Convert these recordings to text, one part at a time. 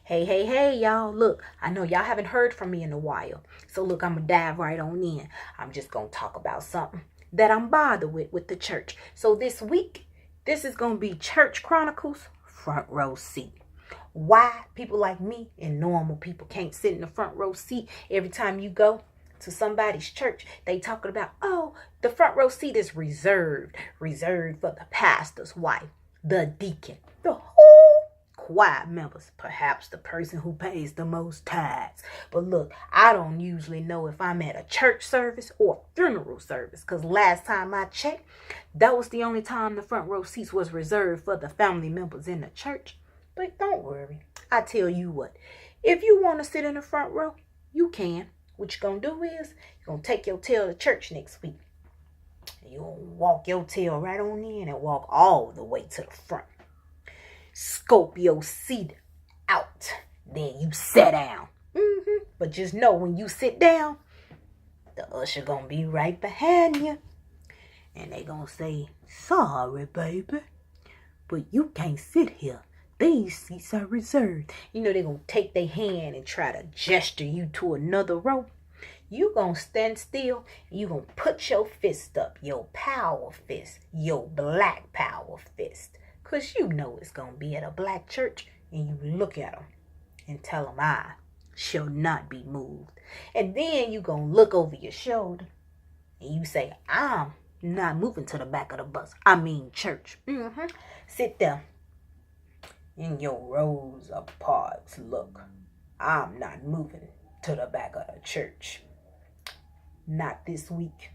Hey, y'all. Look, I know y'all haven't heard from me in a while. So, look, I'm going to dive right on in. I'm just going to talk about something that I'm bothered with the church. So, this week, this is going to be Church Chronicles front row seat. Why people like me and normal people can't sit in the front row seat every time you go to somebody's church? They talking about, oh, the front row seat is reserved for the pastor's wife, the deacon, the whole choir members, perhaps the person who pays the most tithes. But look, I don't usually know if I'm at a church service or funeral service, because last time I checked, that was the only time the front row seats was reserved for the family members in the church. But don't worry, I tell you what, if you want to sit in the front row, you can. What you're going to do is, you're going to take your tail to church next week. You're going to walk your tail right on in and walk all the way to the front. Scope your seat out. Then you sit down. But just know when you sit down, the usher going to be right behind you. And they going to say, sorry, baby, but you can't sit here. These seats are reserved. You know, they're going to take their hand and try to gesture you to another row. You going to stand still. You going to put your fist up. Your power fist. Your black power fist. Because you know it's going to be at a black church. And you look at them and tell them, I shall not be moved. And then you going to look over your shoulder. And you say, I'm not moving to the back of the bus. I mean church. Sit there. In your Rosa Parks look, I'm not moving to the back of the church. Not this week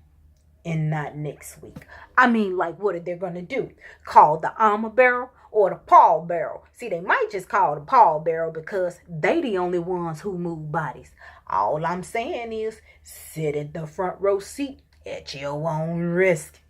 and not next week. I mean, like, what are they going to do? Call the armor bearer or the pallbearer? See, they might just call the pallbearer because they the only ones who move bodies. All I'm saying is sit in the front row seat at your own risk.